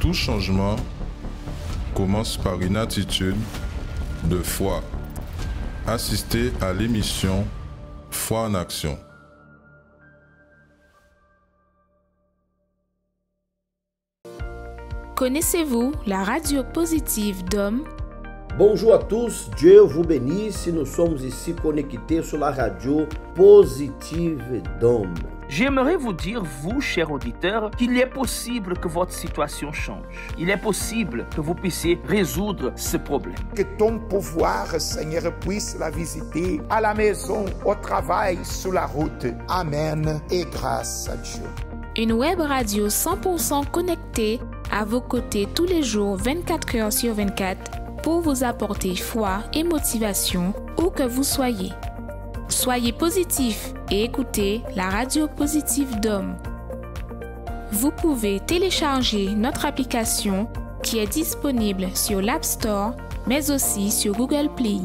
tout changement commence par une attitude de foi. Assistez à l'émission Foi en Action. Connaissez-vous la radio positive d'Homme? Bonjour à tous, Dieu vous bénisse. Nous sommes ici connectés sur la radio positive d'Homme. J'aimerais vous dire, vous, chers auditeurs, qu'il est possible que votre situation change. Il est possible que vous puissiez résoudre ce problème. Que ton pouvoir, Seigneur, puisse la visiter à la maison, au travail, sur la route. Amen et grâce à Dieu. Une web radio 100% connectée à vos côtés tous les jours, 24 heures sur 24, pour vous apporter foi et motivation où que vous soyez. Soyez positifs et écoutez la radio positive d'Homme. Vous pouvez télécharger notre application qui est disponible sur l'App Store, mais aussi sur Google Play.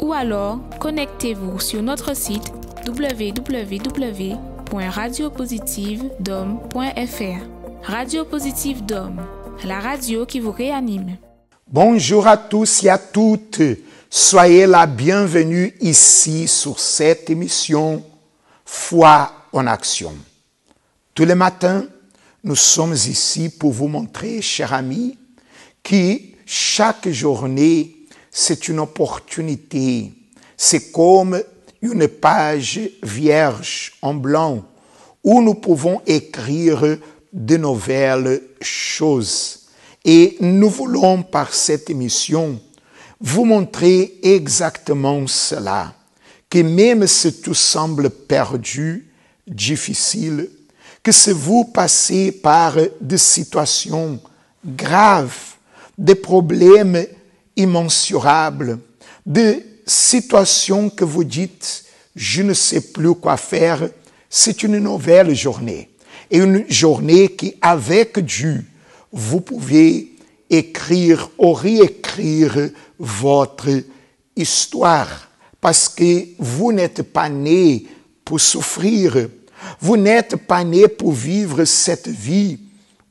Ou alors, connectez-vous sur notre site www.radiopositivedhomme.fr. Radio Positive d'Homme, la radio qui vous réanime. Bonjour à tous et à toutes. Soyez la bienvenue ici sur cette émission Foi en Action. Tous les matins, nous sommes ici pour vous montrer, chers amis, que chaque journée, c'est une opportunité. C'est comme une page vierge en blanc où nous pouvons écrire de nouvelles choses. Et nous voulons par cette émission vous montrer exactement cela, que même si tout semble perdu, difficile, que si vous passez par des situations graves, des problèmes immensurables, des situations que vous dites « je ne sais plus quoi faire », c'est une nouvelle journée. Et une journée qui, avec Dieu, vous pouvez écrire ou réécrire votre histoire. Parce que vous n'êtes pas né pour souffrir. Vous n'êtes pas né pour vivre cette vie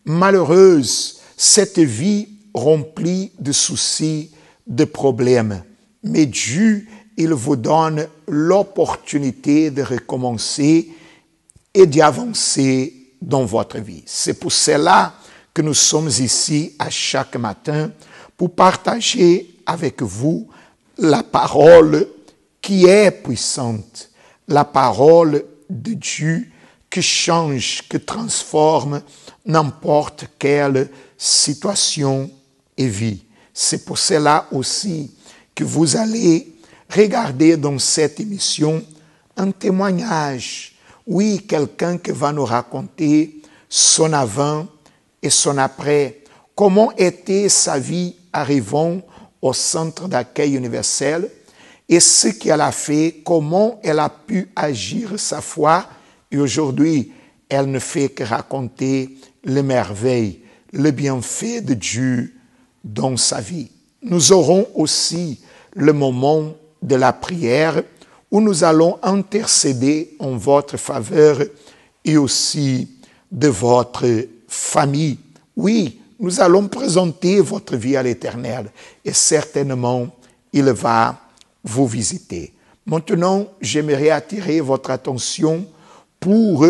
malheureuse, cette vie remplie de soucis, de problèmes. Mais Dieu, il vous donne l'opportunité de recommencer et d'avancer dans votre vie. C'est pour cela que nous sommes ici à chaque matin pour partager avec vous la parole qui est puissante, la parole de Dieu qui change, qui transforme n'importe quelle situation et vie. C'est pour cela aussi que vous allez regarder dans cette émission un témoignage. Oui, quelqu'un qui va nous raconter son avant et son après. Comment était sa vie arrivant au centre d'accueil universel et ce qu'elle a fait, comment elle a pu agir sa foi. Et aujourd'hui, elle ne fait que raconter les merveilles, le bienfait de Dieu dans sa vie. Nous aurons aussi le moment de la prière où nous allons intercéder en votre faveur et aussi de votre famille. Oui, nous allons présenter votre vie à l'Éternel et certainement, il va vous visiter. Maintenant, j'aimerais attirer votre attention pour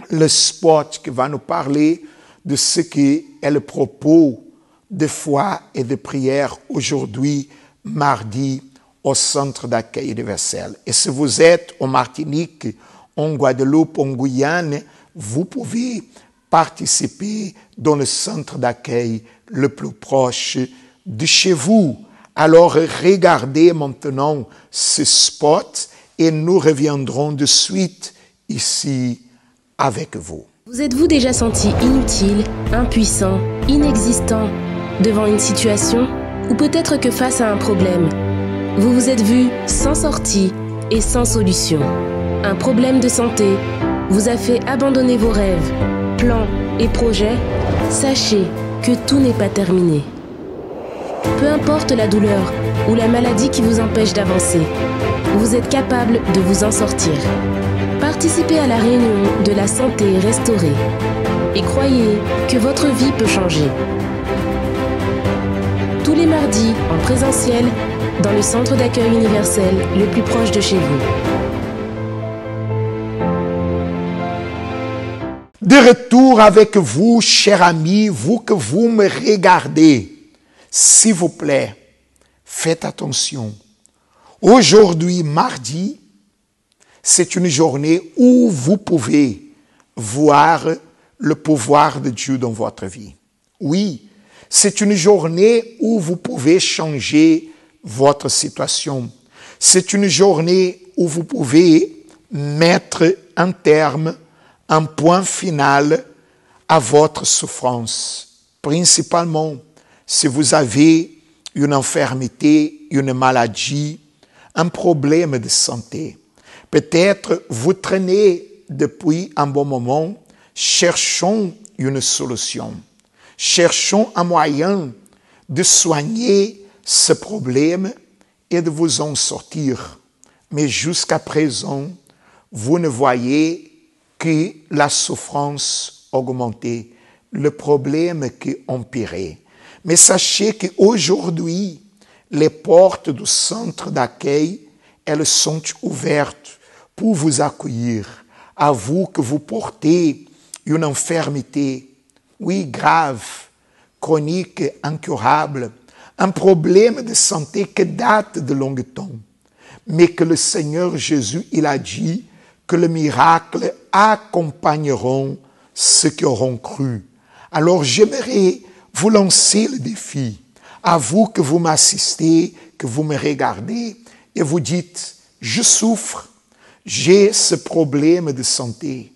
le spot qui va nous parler de ce qui est le propos de foi et de prière aujourd'hui, mardi, au centre d'accueil universel. Et si vous êtes en Martinique, en Guadeloupe, en Guyane, vous pouvez participer dans le centre d'accueil le plus proche de chez vous. Alors regardez maintenant ce spot et nous reviendrons de suite ici avec vous. Vous êtes-vous déjà senti inutile, impuissant, inexistant devant une situation ou peut-être que face à un problème? Vous vous êtes vu sans sortie et sans solution. Un problème de santé vous a fait abandonner vos rêves, plans et projets. Sachez que tout n'est pas terminé. Peu importe la douleur ou la maladie qui vous empêche d'avancer, vous êtes capable de vous en sortir. Participez à la réunion de la santé restaurée. et croyez que votre vie peut changer. Tous les mardis, en présentiel, dans le centre d'accueil universel le plus proche de chez vous. De retour avec vous, chers amis, vous que vous me regardez, s'il vous plaît, faites attention. Aujourd'hui, mardi, c'est une journée où vous pouvez voir le pouvoir de Dieu dans votre vie. Oui, c'est une journée où vous pouvez changer votre situation. C'est une journée où vous pouvez mettre un terme, un point final à votre souffrance. Principalement, si vous avez une infirmité, une maladie, un problème de santé. Peut-être vous traînez depuis un bon moment, cherchons une solution. Cherchons un moyen de soigner ce problème et de vous en sortir. Mais jusqu'à présent, vous ne voyez que la souffrance augmentait, le problème qui empirait. Mais sachez qu'aujourd'hui, les portes du centre d'accueil, elles sont ouvertes pour vous accueillir. À vous que vous portez une infirmité, oui, grave, chronique, incurable, un problème de santé qui date de longtemps, mais que le Seigneur Jésus, il a dit que le miracle accompagneront ceux qui auront cru. Alors j'aimerais vous lancer le défi, à vous que vous m'assistez, que vous me regardez, et vous dites, je souffre, j'ai ce problème de santé,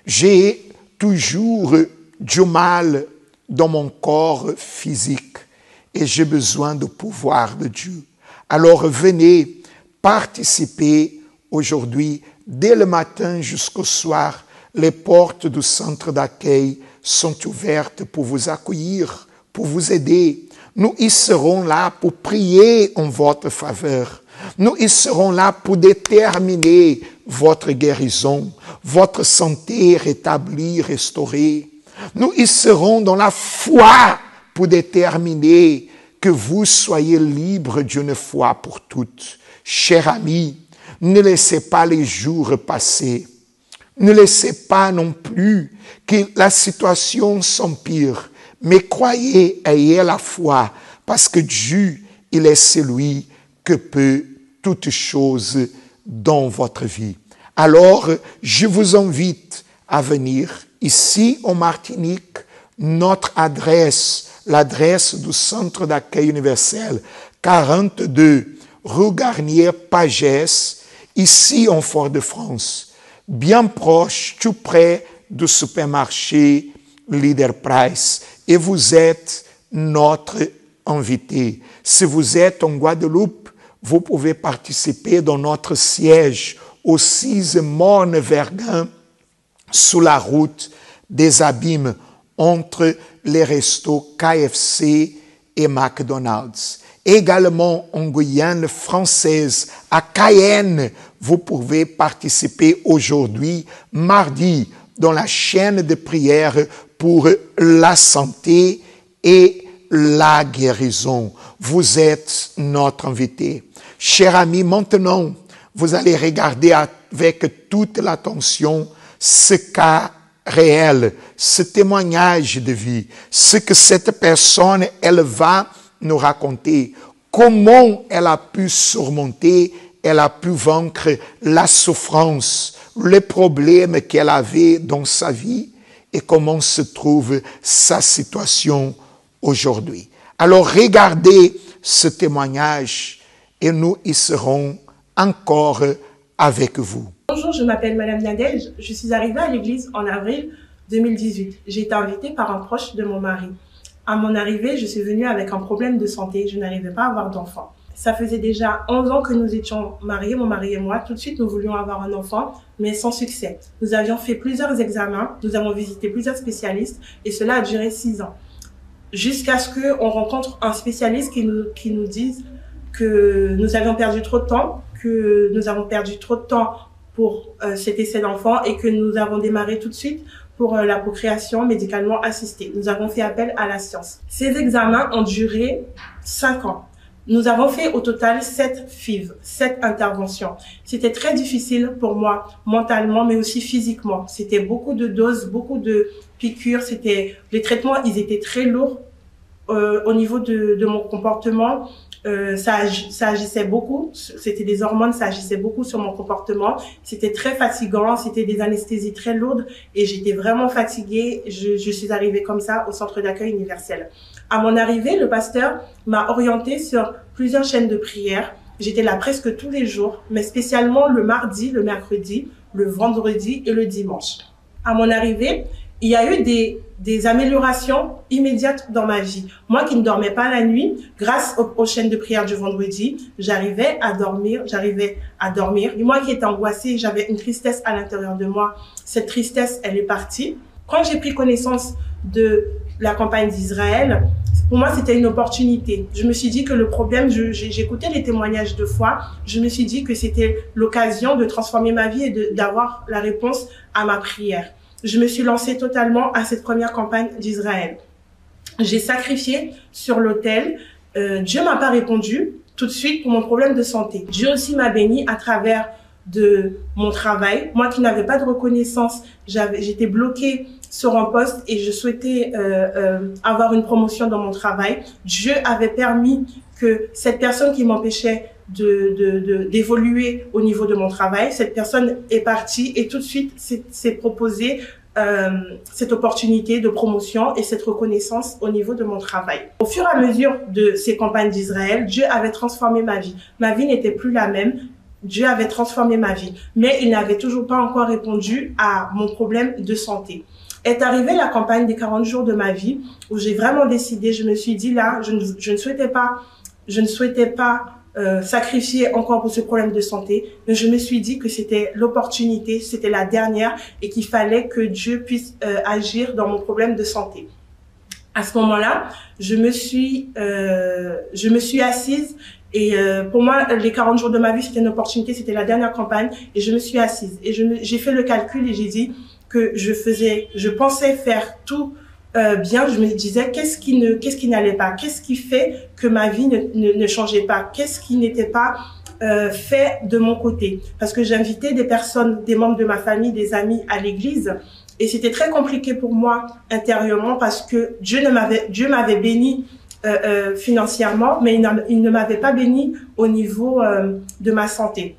j'ai toujours du mal dans mon corps physique et j'ai besoin du pouvoir de Dieu. Alors venez participer aujourd'hui, dès le matin jusqu'au soir, les portes du centre d'accueil sont ouvertes pour vous accueillir, pour vous aider. Nous y serons là pour prier en votre faveur. Nous y serons là pour déterminer votre guérison, votre santé rétablie, restaurée. Nous y serons dans la foi pour déterminer que vous soyez libre d'une fois pour toutes. Chers amis, ne laissez pas les jours passer. Ne laissez pas non plus que la situation s'empire. Mais croyez, ayez la foi, parce que Dieu, il est celui que peut toutes choses dans votre vie. Alors, je vous invite à venir ici en Martinique, notre adresse, l'adresse du Centre d'accueil universel, 42 rue Garnier-Pagès, ici en Fort-de-France, bien proche, tout près du supermarché Leader Price. Et vous êtes notre invité. Si vous êtes en Guadeloupe, vous pouvez participer dans notre siège au 6 Morne-Vergin, sous la route des Abîmes, entre les restos KFC et McDonald's. Également en Guyane française, à Cayenne, vous pouvez participer aujourd'hui, mardi, dans la chaîne de prière pour la santé et la guérison. Vous êtes notre invité. Chers amis, maintenant, vous allez regarder avec toute l'attention ce cas réel, ce témoignage de vie, ce que cette personne, elle va nous raconter, comment elle a pu surmonter, elle a pu vaincre la souffrance, les problèmes qu'elle avait dans sa vie et comment se trouve sa situation aujourd'hui. Alors regardez ce témoignage et nous y serons encore avec vous. Bonjour, je m'appelle Madame Nadège. Je suis arrivée à l'église en avril 2018. J'ai été invitée par un proche de mon mari. À mon arrivée, je suis venue avec un problème de santé. Je n'arrivais pas à avoir d'enfant. Ça faisait déjà 11 ans que nous étions mariés, mon mari et moi. Tout de suite, nous voulions avoir un enfant, mais sans succès. Nous avions fait plusieurs examens, nous avons visité plusieurs spécialistes et cela a duré 6 ans. Jusqu'à ce qu'on rencontre un spécialiste qui nous dise que nous avions perdu trop de temps, pour cet essai d'enfant et que nous avons démarré tout de suite pour la procréation médicalement assistée. Nous avons fait appel à la science. Ces examens ont duré 5 ans. Nous avons fait au total 7 FIV, 7 interventions. C'était très difficile pour moi, mentalement, mais aussi physiquement. C'était beaucoup de doses, beaucoup de piqûres. Les traitements, ils étaient très lourds au niveau de mon comportement. Ça agissait beaucoup. C'était des hormones, ça agissait beaucoup sur mon comportement. C'était très fatigant. C'était des anesthésies très lourdes et j'étais vraiment fatiguée. Je suis arrivée comme ça au centre d'accueil universel. À mon arrivée, le pasteur m'a orientée sur plusieurs chaînes de prière. J'étais là presque tous les jours, mais spécialement le mardi, le mercredi, le vendredi et le dimanche. À mon arrivée, il y a eu des améliorations immédiates dans ma vie. Moi qui ne dormais pas la nuit, grâce aux chaînes de prière du vendredi, j'arrivais à dormir. Et moi qui étais angoissée, j'avais une tristesse à l'intérieur de moi. Cette tristesse, elle est partie. Quand j'ai pris connaissance de la campagne d'Israël, pour moi, c'était une opportunité. Je me suis dit que le problème, j'écoutais les témoignages de foi, je me suis dit que c'était l'occasion de transformer ma vie et d'avoir la réponse à ma prière. Je me suis lancée totalement à cette première campagne d'Israël. J'ai sacrifié sur l'autel. Dieu m'a pas répondu tout de suite pour mon problème de santé. Dieu aussi m'a béni à travers de mon travail. Moi qui n'avais pas de reconnaissance, j'étais bloquée sur un poste et je souhaitais avoir une promotion dans mon travail. Dieu avait permis que cette personne qui m'empêchait d'évoluer au niveau de mon travail, cette personne est partie et tout de suite s'est proposé cette opportunité de promotion et cette reconnaissance au niveau de mon travail. Au fur et à mesure de ces campagnes d'Israël, Dieu avait transformé ma vie. Ma vie n'était plus la même. Dieu avait transformé ma vie, mais il n'avait toujours pas encore répondu à mon problème de santé. Est arrivée la campagne des 40 jours de ma vie où j'ai vraiment décidé, je me suis dit là, je ne souhaitais pas sacrifier encore pour ce problème de santé, mais je me suis dit que c'était l'opportunité, c'était la dernière et qu'il fallait que Dieu puisse agir dans mon problème de santé. À ce moment-là, je me suis assise et pour moi, les 40 jours de ma vie, c'était une opportunité, c'était la dernière campagne et je me suis assise et j'ai fait le calcul et j'ai dit que je pensais faire tout bien. Je me disais qu'est-ce qui n'allait pas, qu'est-ce qui fait que ma vie ne changeait pas, qu'est-ce qui n'était pas fait de mon côté, parce que j'invitais des personnes, des membres de ma famille, des amis à l'église et c'était très compliqué pour moi intérieurement parce que Dieu m'avait béni financièrement, mais il ne m'avait pas béni au niveau de ma santé.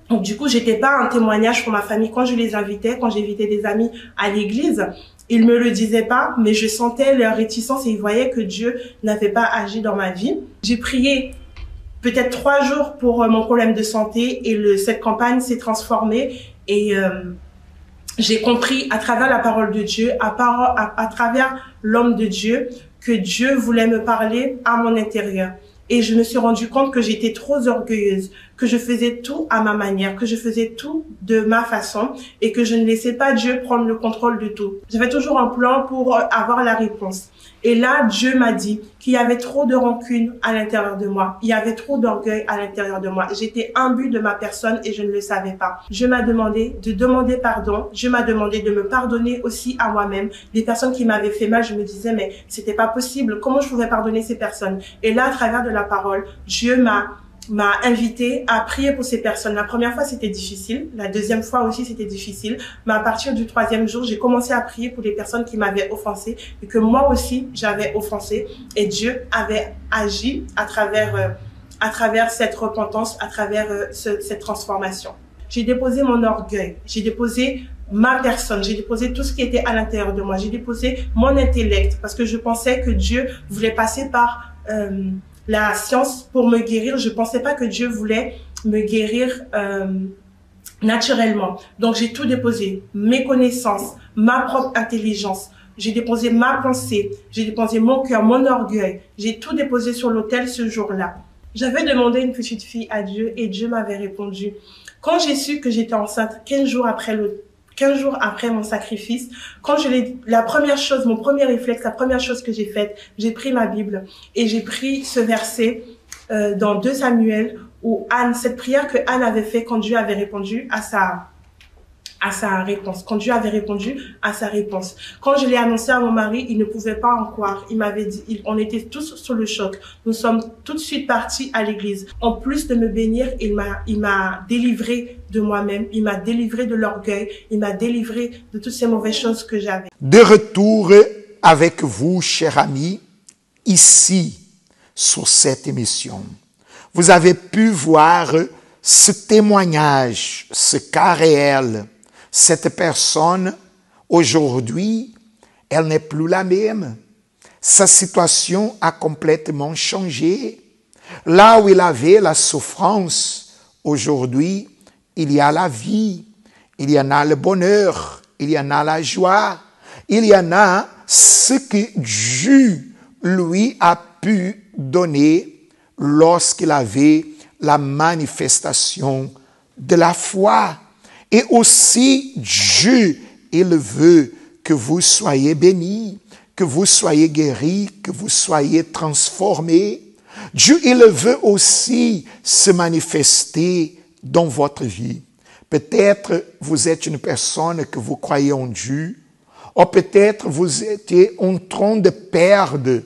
Donc du coup, j'étais pas un témoignage pour ma famille. Quand je les invitais, quand j'invitais des amis à l'église, ils me le disaient pas, mais je sentais leur réticence et ils voyaient que Dieu n'avait pas agi dans ma vie. J'ai prié peut-être 3 jours pour mon problème de santé et cette campagne s'est transformée et j'ai compris à travers la parole de Dieu, à travers l'homme de Dieu, que Dieu voulait me parler à mon intérieur. Et je me suis rendu compte que j'étais trop orgueilleuse, que je faisais tout à ma manière, que je faisais tout de ma façon et que je ne laissais pas Dieu prendre le contrôle de tout. J'avais toujours un plan pour avoir la réponse. Et là, Dieu m'a dit qu'il y avait trop de rancune à l'intérieur de moi. Il y avait trop d'orgueil à l'intérieur de moi. J'étais imbue de ma personne et je ne le savais pas. Dieu m'a demandé de demander pardon. Dieu m'a demandé de me pardonner aussi à moi-même. Des personnes qui m'avaient fait mal, je me disais, mais c'était pas possible. Comment je pouvais pardonner ces personnes? Et là, à travers de la parole, Dieu m'a invité à prier pour ces personnes. La première fois, c'était difficile. La deuxième fois aussi, c'était difficile. Mais à partir du 3e jour, j'ai commencé à prier pour les personnes qui m'avaient offensé et que moi aussi, j'avais offensé. Et Dieu avait agi à travers cette repentance, à travers cette transformation. J'ai déposé mon orgueil. J'ai déposé ma personne. J'ai déposé tout ce qui était à l'intérieur de moi. J'ai déposé mon intellect parce que je pensais que Dieu voulait passer par la science pour me guérir. Je pensais pas que Dieu voulait me guérir naturellement. Donc j'ai tout déposé, mes connaissances, ma propre intelligence. J'ai déposé ma pensée, j'ai déposé mon cœur, mon orgueil. J'ai tout déposé sur l'autel ce jour-là. J'avais demandé une petite fille à Dieu et Dieu m'avait répondu. Quand j'ai su que j'étais enceinte 15 jours après mon sacrifice, la première chose, mon premier réflexe, la première chose que j'ai faite, j'ai pris ma Bible et j'ai pris ce verset dans 2 Samuel où cette prière que Anne avait fait quand Dieu avait répondu à à sa réponse, quand Dieu avait répondu à sa réponse. Quand je l'ai annoncé à mon mari, il ne pouvait pas en croire. Il m'avait dit, on était tous sur le choc. Nous sommes tout de suite partis à l'église. En plus de me bénir, il m'a délivré de moi-même, il m'a délivré de l'orgueil, il m'a délivré de toutes ces mauvaises choses que j'avais. De retour avec vous, chers amis, ici, sur cette émission. Vous avez pu voir ce témoignage, ce cas réel. Cette personne, aujourd'hui, elle n'est plus la même. Sa situation a complètement changé. Là où il avait la souffrance, aujourd'hui, il y a la vie, il y en a le bonheur, il y en a la joie, il y en a ce que Dieu lui a pu donner lorsqu'il avait la manifestation de la foi. Et aussi, Dieu, il veut que vous soyez bénis, que vous soyez guéris, que vous soyez transformés. Dieu, il veut aussi se manifester dans votre vie. Peut-être vous êtes une personne que vous croyez en Dieu, ou peut-être vous étiez en train de perdre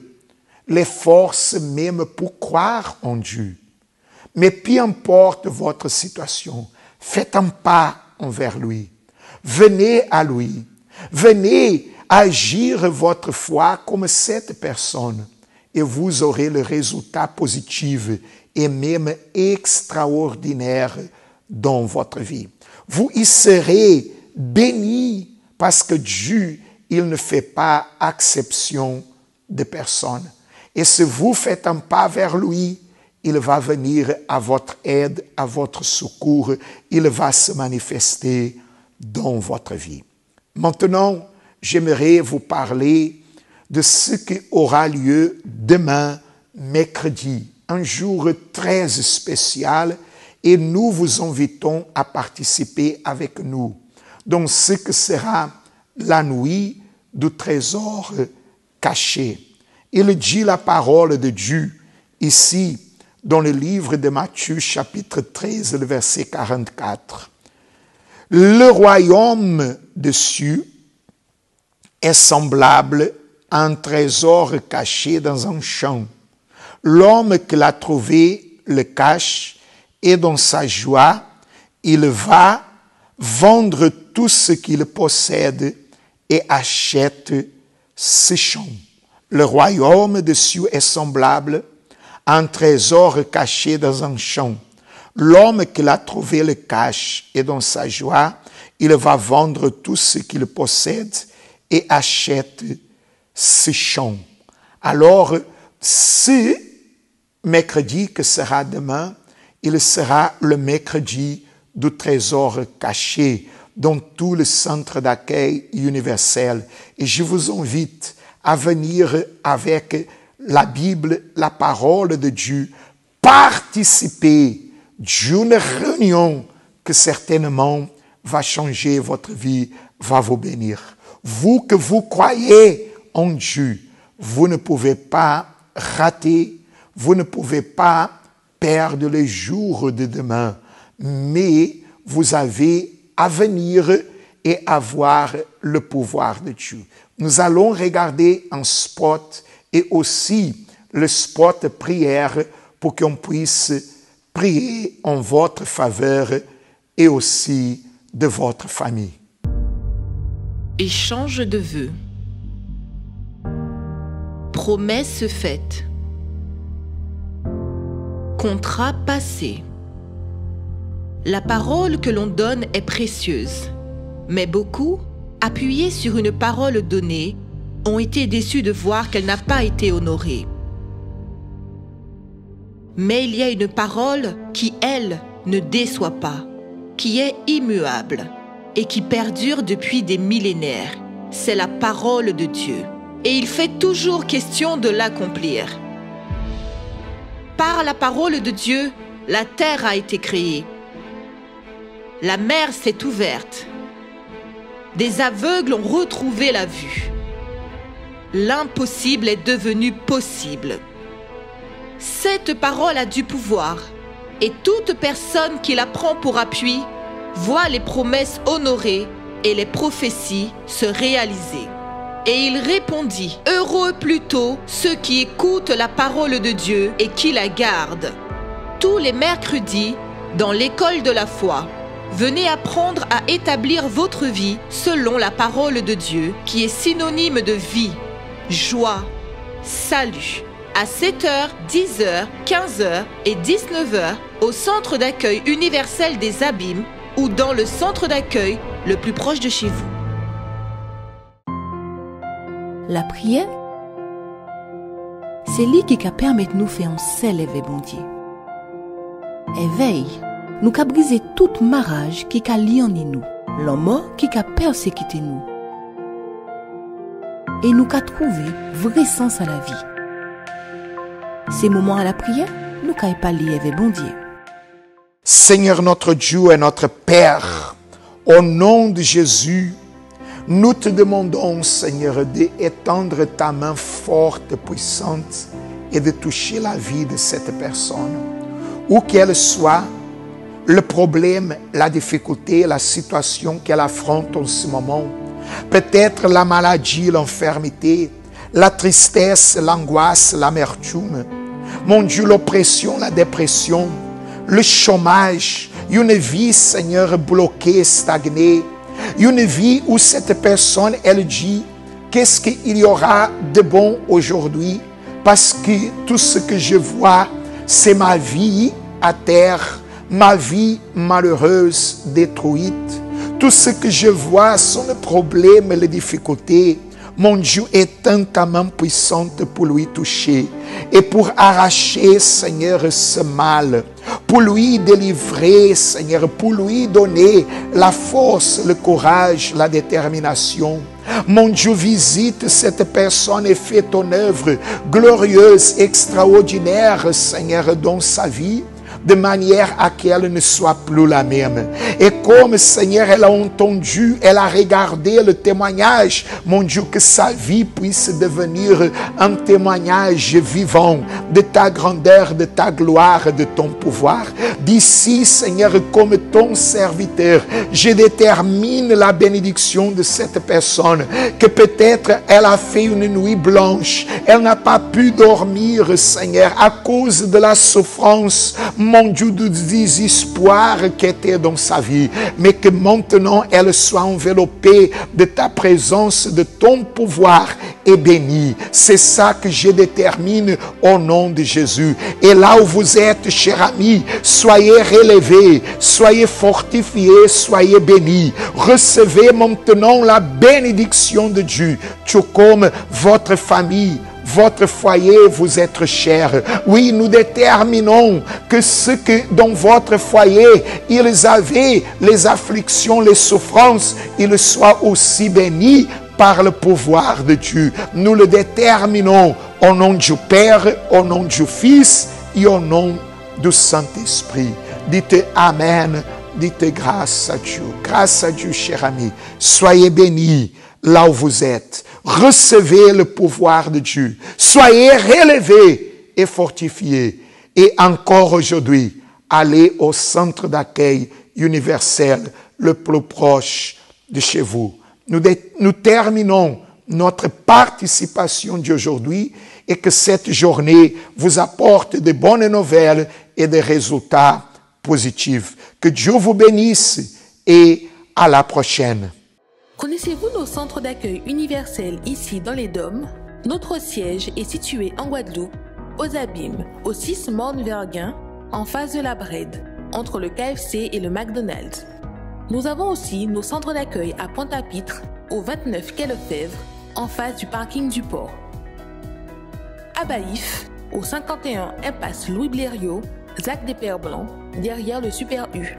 les forces même pour croire en Dieu. Mais peu importe votre situation, faites un pas envers lui. Venez à lui. Venez agir votre foi comme cette personne et vous aurez le résultat positif et même extraordinaire dans votre vie. Vous y serez bénis parce que Dieu, il ne fait pas exception de personne. Et si vous faites un pas vers lui, il va venir à votre aide, à votre secours. Il va se manifester dans votre vie. Maintenant, j'aimerais vous parler de ce qui aura lieu demain, mercredi, un jour très spécial, et nous vous invitons à participer avec nous dans ce que sera la nuit du trésor caché. Il dit la parole de Dieu ici, dans le livre de Matthieu, chapitre 13, le verset 44. Le royaume des cieux est semblable à un trésor caché dans un champ. L'homme qui l'a trouvé le cache et dans sa joie, il va vendre tout ce qu'il possède et achète ce champ. Le royaume des cieux est semblable à un trésor caché dans un champ. L'homme qui l'a trouvé le cache et dans sa joie, il va vendre tout ce qu'il possède et achète ce champ. Alors, ce mercredi que sera demain, il sera le mercredi du trésor caché dans tout le centre d'accueil universel. Et je vous invite à venir avec la Bible, la parole de Dieu, participer d'une réunion que certainement va changer votre vie, va vous bénir. Vous que vous croyez en Dieu, vous ne pouvez pas rater, vous ne pouvez pas perdre les jours de demain, mais vous avez à venir et avoir le pouvoir de Dieu. Nous allons regarder un spot et aussi le spot prière pour qu'on puisse prier en votre faveur et aussi de votre famille. Échange de vœux. Promesse faite. Contrat passé. La parole que l'on donne est précieuse, mais beaucoup, appuyés sur une parole donnée, ont été déçus de voir qu'elle n'a pas été honorée. Mais il y a une parole qui, elle, ne déçoit pas, qui est immuable et qui perdure depuis des millénaires. C'est la parole de Dieu. Et il fait toujours question de l'accomplir. Par la parole de Dieu, la terre a été créée. La mer s'est ouverte. Des aveugles ont retrouvé la vue. L'impossible est devenu possible. Cette parole a du pouvoir et toute personne qui la prend pour appui voit les promesses honorées et les prophéties se réaliser. Et il répondit, « Heureux plutôt ceux qui écoutent la parole de Dieu et qui la gardent. » Tous les mercredis, dans l'école de la foi, venez apprendre à établir votre vie selon la parole de Dieu, qui est synonyme de vie, joie, salut. À 7h, 10h, 15h et 19h au centre d'accueil universel des Abîmes ou dans le centre d'accueil le plus proche de chez vous. La prière, c'est lui qui permet de nous faire un seul éveil bon Dieu. Éveil, nous qu'a brisé toute marage qui qu'a lié en nous, l'homme qui qu'a persécuté nous. Et nous qu'a trouvé vrai sens à la vie. Ces moments à la prière, nous qu'a pas lié éveil bon Dieu. Seigneur notre Dieu et notre Père, au nom de Jésus, nous te demandons, Seigneur, d'étendre ta main forte, puissante et de toucher la vie de cette personne. Où qu'elle soit, le problème, la difficulté, la situation qu'elle affronte en ce moment, peut-être la maladie, l'infirmité, la tristesse, l'angoisse, l'amertume, mon Dieu, l'oppression, la dépression, le chômage, une vie, Seigneur, bloquée, stagnée, une vie où cette personne, elle dit, qu'est-ce qu'il y aura de bon aujourd'hui? Parce que tout ce que je vois, c'est ma vie à terre, ma vie malheureuse, détruite. Tout ce que je vois sont les problèmes, les difficultés. Mon Dieu, étend ta main puissante pour lui toucher et pour arracher, Seigneur, ce mal, pour lui délivrer, Seigneur, pour lui donner la force, le courage, la détermination. Mon Dieu, visite cette personne et fais ton œuvre glorieuse, extraordinaire, Seigneur, dans sa vie, de manière à qu'elle ne soit plus la même. Et comme, Seigneur, elle a entendu, elle a regardé le témoignage, mon Dieu, que sa vie puisse devenir un témoignage vivant de ta grandeur, de ta gloire, de ton pouvoir. D'ici, Seigneur, comme ton serviteur, je détermine la bénédiction de cette personne, que peut-être elle a fait une nuit blanche, elle n'a pas pu dormir, Seigneur, à cause de la souffrance, mon Dieu, du désespoir qui était dans sa vie, mais que maintenant elle soit enveloppée de ta présence, de ton pouvoir et bénie. C'est ça que je détermine au nom de Jésus. Et là où vous êtes, cher ami, soyez relevés, soyez fortifiés, soyez bénis. Recevez maintenant la bénédiction de Dieu, tout comme votre famille, votre foyer vous êtes cher. Oui, nous déterminons que ceux que dans votre foyer, ils avaient les afflictions, les souffrances, ils soient aussi bénis par le pouvoir de Dieu. Nous le déterminons au nom du Père, au nom du Fils et au nom du Saint-Esprit. Dites Amen, dites grâce à Dieu. Grâce à Dieu, cher ami. Soyez bénis là où vous êtes. Recevez le pouvoir de Dieu. Soyez relevés et fortifiés. Et encore aujourd'hui, allez au centre d'accueil universel le plus proche de chez vous. Nous terminons notre participation d'aujourd'hui et que cette journée vous apporte de bonnes nouvelles et des résultats positifs. Que Dieu vous bénisse et à la prochaine. Connaissez-vous nos centres d'accueil universels ici dans les Dômes? Notre siège est situé en Guadeloupe, aux Abîmes, au 6 Morne-Verguin, en face de la Brède, entre le KFC et le McDonald's. Nous avons aussi nos centres d'accueil à Pointe-à-Pitre, au 29 quai Lefebvre, en face du parking du port. À Baïf, au 51 impasse Louis Blériot, Zac des Pères Blancs, derrière le Super U.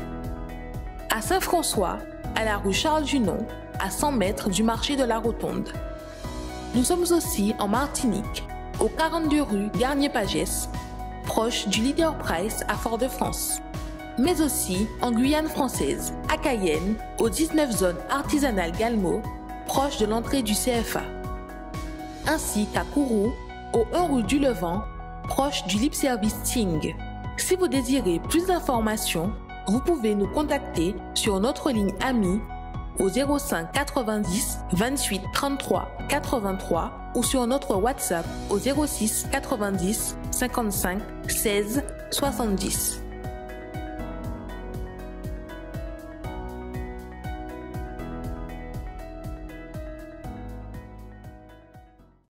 À Saint-François, à la rue Charles-Junon, à 100 mètres du marché de la Rotonde. Nous sommes aussi en Martinique, au 42 rue Garnier-Pagès, proche du Leader Price à Fort-de-France. Mais aussi en Guyane française, à Cayenne, au 19 zone artisanale Galmo, proche de l'entrée du CFA. Ainsi qu'à Kourou, au 1 rue du Levant, proche du Lip Service Ting. Si vous désirez plus d'informations, vous pouvez nous contacter sur notre ligne amie au 05 90 28 33 83 ou sur notre WhatsApp au 06 90 55 16 70.